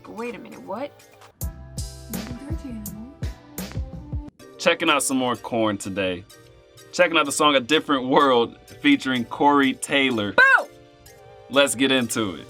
Wait a minute, what? Checking out some more Korn today. Checking out the song A Different World featuring Corey Taylor. Boom! Let's get into it.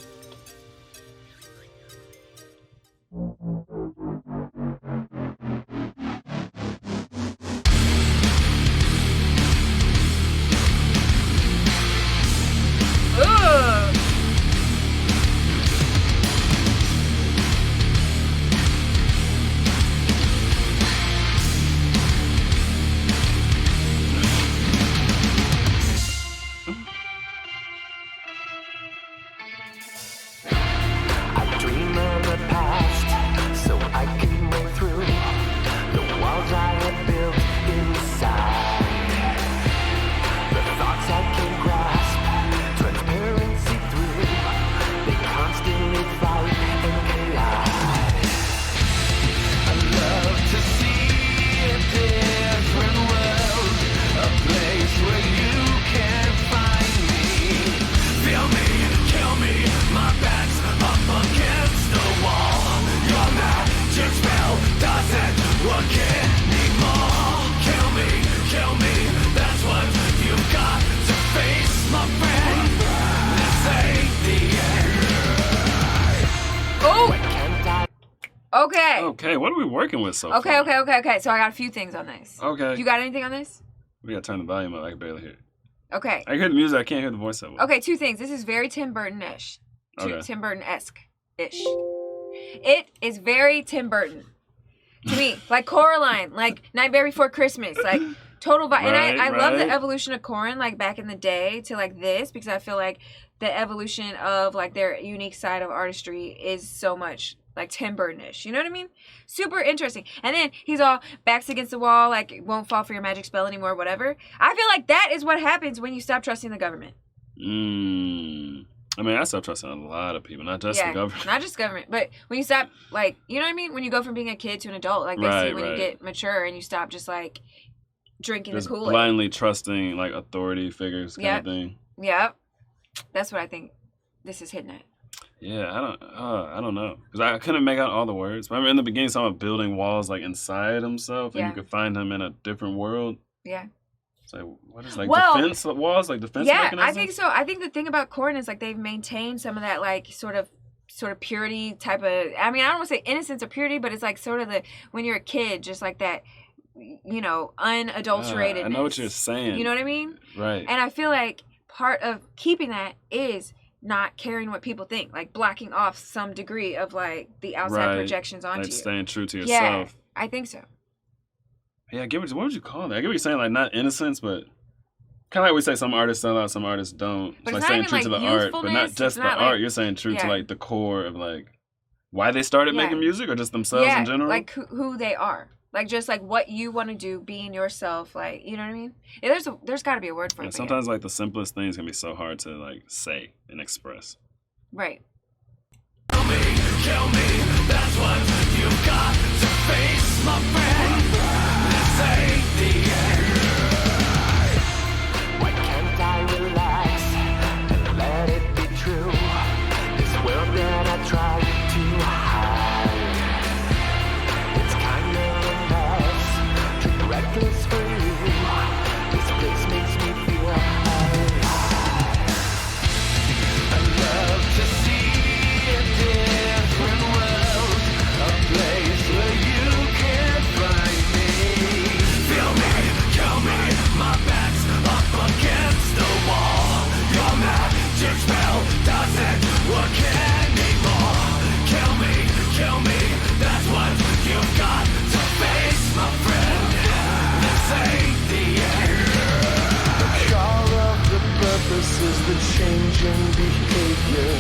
Okay, what are we working with so far? Okay. So I got a few things on this. Okay. You got anything on this? We gotta turn the volume up. I can barely hear it. Okay. I can hear the music. I can't hear the voice that well. Okay, two things. This is very Tim Burton-ish. Okay. Tim Burton-esque-ish. It is very Tim Burton. To me. Like Coraline. Like Nightmare Before Christmas. Like total vibe. And I love the evolution of Korn, like back in the day to like this, because I feel like the evolution of like their unique side of artistry is so much like Tim Burton-ish. You know what I mean? Super interesting. And then he's all backs against the wall, like won't fall for your magic spell anymore, whatever. I feel like that is what happens when you stop trusting the government. I mean, I stopped trusting a lot of people, not just the government. Not just government, but when you stop, like, you know what I mean? When you go from being a kid to an adult, like basically when you get mature and you stop just like drinking just the Kool-Aid. Blindly trusting like authority figures kind of thing. Yep. That's what I think this is hitting at. Yeah, I don't know. Because I couldn't make out all the words. Remember in the beginning, someone building walls like inside himself, and you could find him in a different world. Yeah. It's like, what is defense walls, like defense mechanisms? Yeah, I think so. I think the thing about Korn is like they've maintained some of that like sort of purity type of, I mean, I don't want to say innocence or purity, but it's like sort of the, when you're a kid, just like that, you know, unadulterated. I know what you're saying. You know what I mean? Right. And I feel like part of keeping that is not caring what people think, like blocking off some degree of like the outside projections onto like you. Staying true to Yeah, yourself. I think so. Yeah, what would you call that? I get what you're saying, like not innocence, but kind of like we say some artists sell out, some artists don't. But it's it's like not staying even true like to the art, but not just the art. You're saying true to like the core of like why they started making music or just themselves in general? Like who they are. Like just like what you want to do, being yourself, like, you know what I mean? Yeah, there's got to be a word for it. Sometimes like the simplest things can be so hard to like say and express. Right. Kill me, that's what you've got to face, my friend. This ain't the end. Why can't I relax and let it be true? This world that I try to hide, it's kind of a mess, too reckless for you. This place makes me feel alive. I love to see a different world, a place where you can find me. Feel me, kill me, my back's up against the wall. Your magic spell doesn't work anymore. Kill me, that's what you've got to face, my friend. This ain't the end. The core of the purpose is the change in behavior.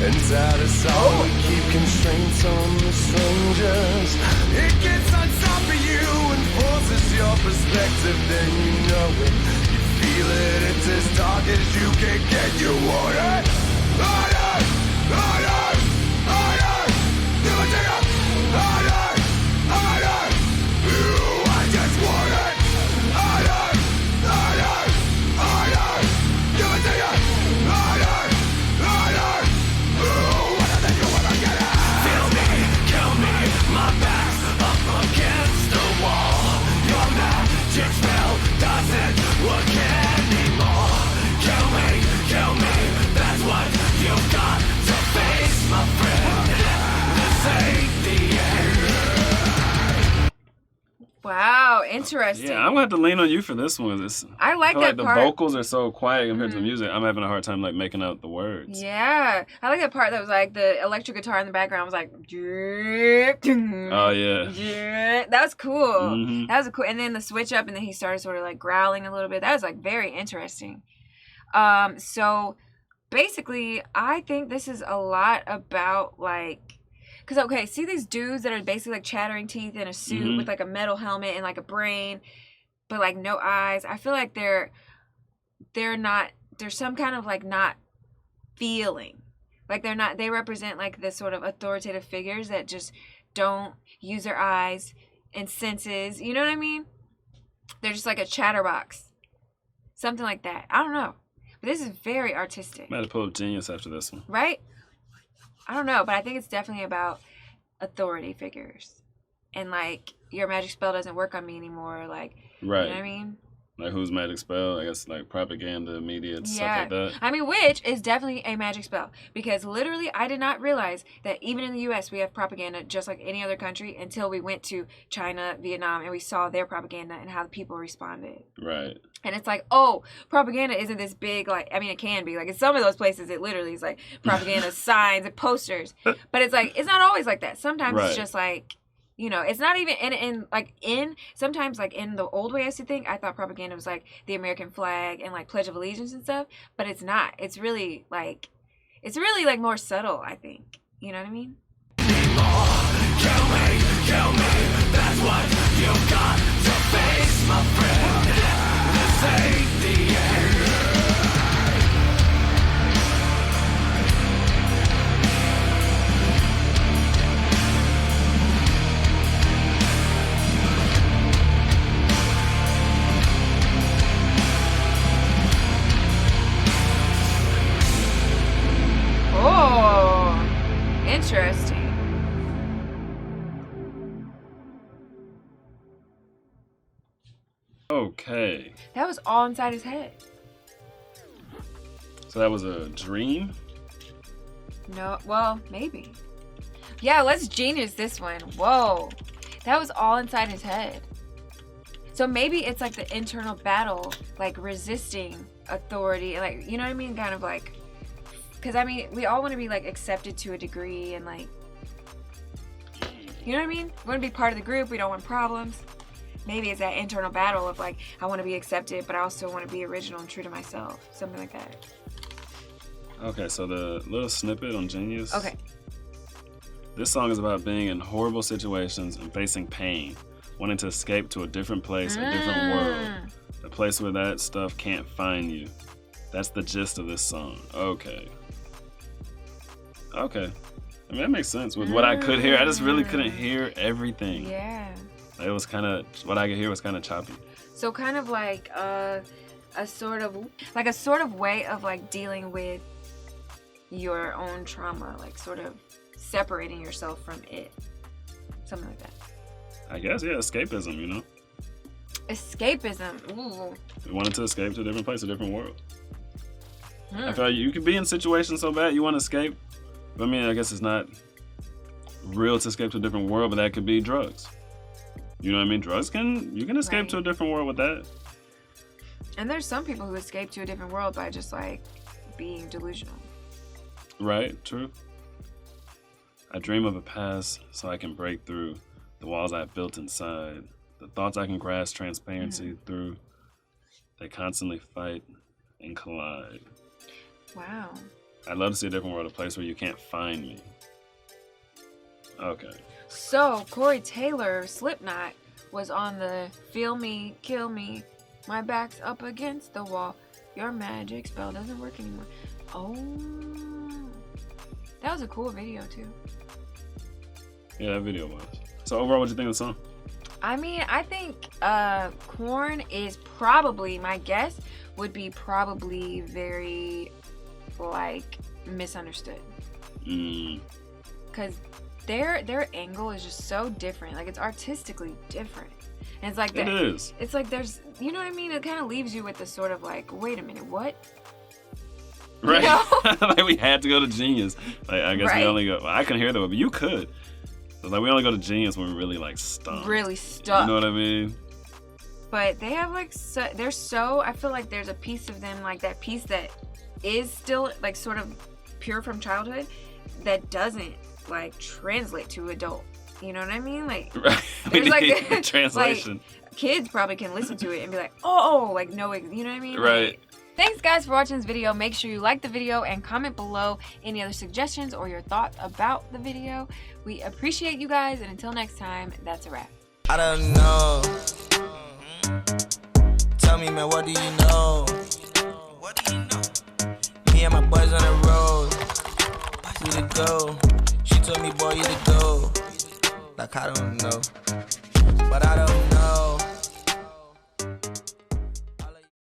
And out of all we keep constraints on the strangers. It gets on top of you and forces your perspective, then you know it. You feel it, it's as dark as you can get. You want it. Harder, harder, harder. Give it to you. Harder, harder. I just want it. Harder, harder, harder. Give it to you. Harder, harder. What do you wanna get at? Feel me, interesting. Yeah, I'm gonna have to lean on you for this one. I like feel that like part. the vocals are so quiet compared to the music. I'm having a hard time like making out the words. Yeah, I like that part that was like the electric guitar in the background was like. Oh yeah. That was cool. Mm-hmm. That was cool. And then the switch up, and then he started sort of like growling a little bit. That was like very interesting. So basically, I think this is a lot about like. Because, okay, see these dudes that are basically like chattering teeth in a suit with like a metal helmet and like a brain, but like no eyes. I feel like they're some kind of like not feeling. Like they represent like this sort of authoritative figures that just don't use their eyes and senses. You know what I mean? They're just like a chatterbox. Something like that. I don't know. But this is very artistic. Might have pulled up Genius after this one. Right? I don't know, but I think it's definitely about authority figures. And, like, your magic spell doesn't work on me anymore. Like, right. You know what I mean? Like, who's magic spell? I guess, like, propaganda, media, stuff like that. I mean, which is definitely a magic spell. Because, literally, I did not realize that even in the U.S. we have propaganda just like any other country until we went to China, Vietnam, and we saw their propaganda and how the people responded. Right. And it's like, oh, propaganda isn't this big, like, I mean, it can be. Like, in some of those places, it literally is, like, propaganda signs and posters. But it's, like, it's not always like that. Sometimes it's just, like, you know, it's not even sometimes, like, in the old way I used to think, I thought propaganda was, like, the American flag and, like, Pledge of Allegiance and stuff. But it's not. It's really, like, more subtle, I think. You know what I mean? Kill me, that's what you got to face, my friend. This ain't the end. Oh, interesting. Okay. That was all inside his head. So that was a dream? No, well, maybe. Yeah, let's genius this one. Whoa. That was all inside his head. So maybe it's like the internal battle, like resisting authority, like, you know what I mean? Kind of like, because I mean, we all want to be like accepted to a degree and like, you know what I mean? We want to be part of the group. We don't want problems. Maybe it's that internal battle of like, I want to be accepted, but I also want to be original and true to myself. Something like that. Okay, so the little snippet on Genius. Okay. This song is about being in horrible situations and facing pain, wanting to escape to a different place, a different world, a place where that stuff can't find you. That's the gist of this song. Okay. I mean, that makes sense with what I could hear. I just really couldn't hear everything. Yeah. It was kind of, what I could hear was kind of choppy. So kind of like a sort of way of like dealing with your own trauma, like sort of separating yourself from it. Something like that. I guess, yeah, escapism, you know? Escapism. Ooh. You wanted to escape to a different place, a different world. I feel like you could be in situations so bad you want to escape. I mean, I guess it's not real to escape to a different world, but that could be drugs. You know what I mean? You can escape to a different world with that. And there's some people who escape to a different world by just like being delusional. Right, true. I dream of a past so I can break through the walls I've built inside. The thoughts I can grasp transparency through. They constantly fight and collide. Wow. I'd love to see a different world, a place where you can't find me. Okay. So, Corey Taylor, Slipknot, was on the Feel Me, Kill Me, My Back's Up Against the Wall, Your Magic Spell Doesn't Work Anymore. Oh. That was a cool video, too. Yeah, that video was. So, overall, what do you think of the song? I mean, I think Korn is probably, my guess, would be probably very, like, misunderstood. Because their angle is just so different. Like, it's artistically different. And it's like that. It is. It's like there's, you know what I mean? It kind of leaves you with this sort of like, wait a minute, what? Right. You know? Like, we had to go to Genius. Like, I guess we only go, well, I couldn't hear that, but you could. So, like, we only go to Genius when we're really, like, stumped. Really stuck. You know what I mean? but they have like they're so, I feel like there's a piece of them, like that piece that is still like sort of pure from childhood that doesn't like translate to adult. You know what I mean? Like there's like translation. Like, kids probably can listen to it and be like, oh, like no, you know what I mean? Right. Like, thanks guys for watching this video. Make sure you like the video and comment below any other suggestions or your thoughts about the video. We appreciate you guys, and until next time, that's a wrap. I don't know. Tell me, man, what do you know? What do you know? Me and my boys on the road. You to go. She told me, boy, you to go. Like, I don't know. But I don't